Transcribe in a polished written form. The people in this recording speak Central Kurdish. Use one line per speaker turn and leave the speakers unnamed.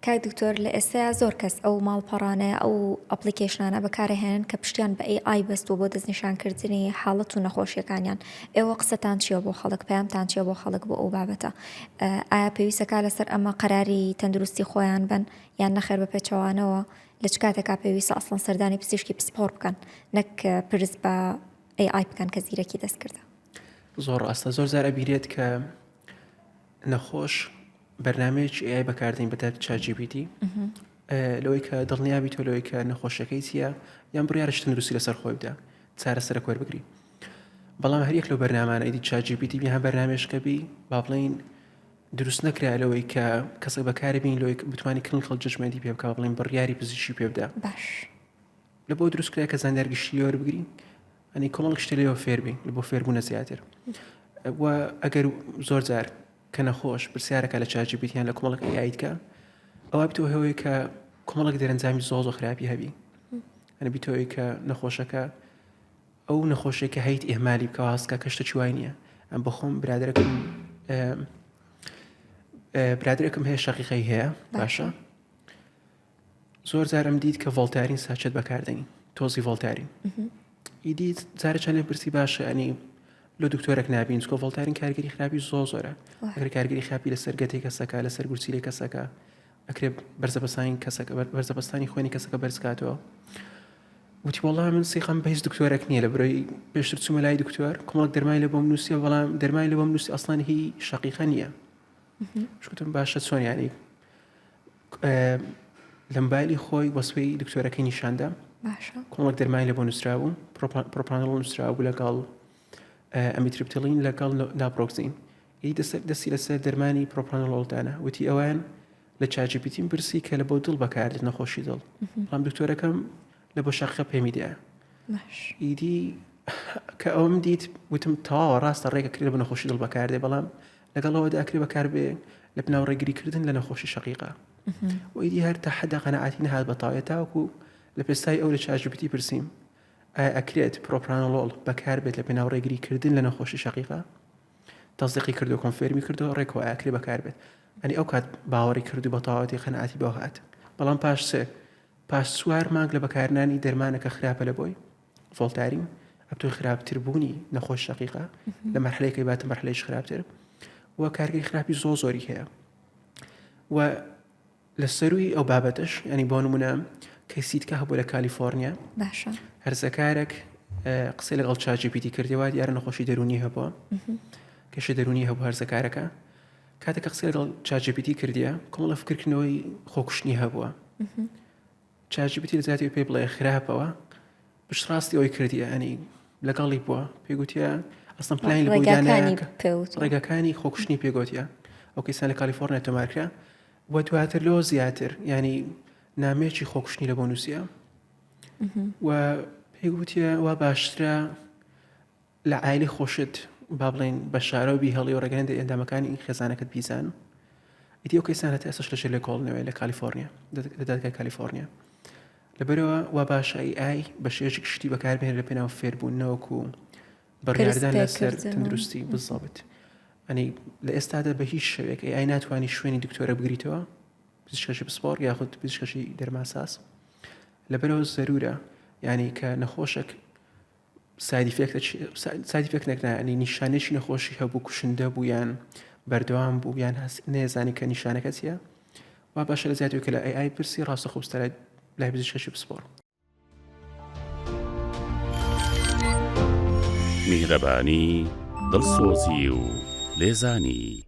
کاک دکتۆر لە ئێستا زۆر کەس ئەو ماڵپەڕانە ئەو ئەپلیکیشنانە بەکارهێنن کە پشتیان بە AI بەستووە بۆ دەستنیشانکردنی حاڵەت و نەخۆشیەکانیان. ئێوە قسەتان چییە بۆ خەڵک، پەیامتان چییە بۆ خەڵک بۆ ئەو بابەتە؟ ئایا پێویستەکە لەسەر ئەمە قەراری تەندروستی خۆیان بن یان نەخێر بە پێچەوانەوە لە چ کاتێکا پێویستە ئەسڵەن سەردانی پزیشکی پسپۆڕ بکەن نەک پرس بە AI بکەن کە زیرەکی دەستکردە؟
زۆر ڕاستە، زۆر جار ئەبیرێت کە نەخۆش بەرنامەیەکی AI بەکاردێن بەدات ChatGPT لەوەی کە دڵنیابی تۆ لەوەی کە نەخۆشیەکەی چییە یان بڕیارش تەندروستی لەسەر خۆی بدە چارەسەرە وەربگری. بەڵام هەر یەک لەو بەرنامانە ئیدی ChatGPT بیان بەرنامێشکە بی با بڵین دروست نەکرا لەوەی کە کەسێک بەکاری بین لەوەی بتوانانی clinical judgment پێ بکە، بڵین بڕیاری پزیشکی پێ بدە.
باش
لە بۆ دروستکرا کە زانیارگشتی وەربگری، ئەنی کۆمەڵ شتێ لێەوە فێر بین لە بۆ فێربوونە زیاتر. و ئەگەر زۆر جار کە نەخۆش پرسیارەکە لە ChatGPT یان لە کۆمەڵک AI کە ئەوە بتەوە هەوەی کە کۆمەڵک دەرەنجامی زۆر خراپی هەبی، ئەنە بیتەوەی کە نەخۆشەکە ئەو نەخۆشیە کە هەیت ئێمالی بکە هەستکە کەشتە چوای نییە. ئەم بەخۆم برادرێکم هەیە شەقیقەی هەیە باشە، زۆر جارم دیت کە ڤۆڵتارین ساچێت بەکاردێنی تۆزی ڤۆڵتارین ئیدیت جارە چەند لێ پرسی باشە ئەنی لۆ دکتۆرێک نابین چکۆ ڤۆڵتارین کارگەری خراپی زۆرە. ئەگەر کارگەری خراپی لەسەر گەتەی کەسەکە لەسەر گورچیلەی کەسەکە ئەکرێ بەرزەبەستانی کەسەکە بەرزەبەستانی خوێنی کەسەکە بەرزکاتەوە. وتی وەڵام من سیخەم بە هیچ دکتۆرێک نییە لە بڕۆی پێشتر چوومە لای دکتۆر کۆمەڵک دەرمای لە بۆم نووسیە، بەڵام دەرمای لە بۆم نووسی ئەسڵان هی شەقیقە نییە. شکوتم باشە چۆن یانی لە مۆبایلی خۆی وەسوەی دکتۆرەکەی نیشاندا کۆمەڵک دەرمای لە بۆ نووسراوە، پرۆپرانۆڵ نووسراوە لەگەڵ ئەمیتریپتیلین لەگەڵ ناپرۆکسین. دەستی لەسەر دەرمانی پرۆپرانۆڵدانە، وتی ئەوان لە ChatGPT پرسی کە لە بۆ دڵ بەکاردێت نەخۆشی دڵ، بەڵام دکتۆرەکەم لە بۆ شەقیقە پێمی دایە. ئیدی کە ئەوم دیت وتم تەواوە ڕاستە ڕێگەکرێت بە نەخۆشی دڵ بەکاردێ، بەڵام لەگەڵەوەدا ئەکرێ بەکار بێ لە بناو ڕێگریکردن لە نەخۆشی شەقیقە. و ئیدی هەر تا حەدە قەنەعاتی نەهات بەتاوێت تاوەکو لە پێستای ئەو لە ChatGPT پرسییم ئایا ئەکرێت پرۆپرانۆڵ بەکار بێت لە بناو ڕێگریکردن لە نەخۆشی شەقیقە؟ تەزدیقی کردو، کۆنفێرمی کردو، ڕێکەوە ئاکرێ بەکار بێت. ئەنی ئەو کات باوەڕی کردو بەتاواتی قەنەعاتی بەوە هات. بەڵام پاش 4 مانگ لە بەکارنانی دەرمانەکە خراپە لە بۆی ڤۆڵتارین ئەبتۆی خراپتر بوونی نەخۆش شەقیقە لە مەرحلەیەکەی باتە مەرحلەیەش خراپتر و کارگەری خراپی زۆری هەیە. و لە سەروی ئەو بابەتش ینی بۆ نمونە کەیسیتکە هەبوو لە کالیفۆرنیا،
باشە
هەرزەکارێک قسەی لەگەڵ ChatGPT کردەوە دیارە نەخۆشی دەرونی هەبووە، کێشە دەرونی هەبوو هەرزەکارەکە. کاتێکە قسەی لەگەڵ ChatGPT کردیە کۆمەڵە فکرکردنەوەی خۆکوشتنی هەبووە. ChatGPT لە زیاتر پێی بڵێ خراپەوە، پشت ڕاستی ئەوەی کردیە ئەنی لەگەڵی بووە پێگوتیە ئەسڵەن پلانی لە ڕێگەکانی خۆکوشتنی پێگوتیە. ئەو کەسان لە کالیفۆرنیا تۆمارکرا و دواتر لەوە زیاتر ینی نامێکی خۆکوشتنی لە بۆ نووسیە و پێگوتیە وا باشترە لە عایلی خۆشت با بڵێن بە شارەوەبی هەڵی و ڕێگەنە ئەندامەکانی خێزانەکەت بیزان. ئیدی ئەو کەسانە ئێستاش لەژێر لێکۆڵنەوەی لە کالیفۆرنیا لە دادگای کالیفۆرنیا. لەبەرەوە وا باشە AI بە شێژی گشتی بەکاربێنێت لە پێناو فێربوونەوەکو بڕیاردان لەسەر تەندروستی بزەبێت. ئەنی لە ئێستادا بە هیچ شێوەیەک AI ناتوانانی شوێنی دکتۆرە بگریتەوە، پزیشکەشی پسپۆڕ یاخود پزیشکەشی دەرماساس. لەبەرەوە زەرورە ینی کە نەخۆشێک سایدیفێکت نەکنا، ئەنی نیشانێکی نەخۆشی هەبوو، کوشندە بوو یان بەردەوام بوو یان نێزانی کە نیشانەکە چییە، وا باشە لە زیاتر کە لە AI پرسی ڕاستە خوستە لای پزیشکەشی پسپۆڕ.
میهرەبانی، دڵسۆزی و لێزانی.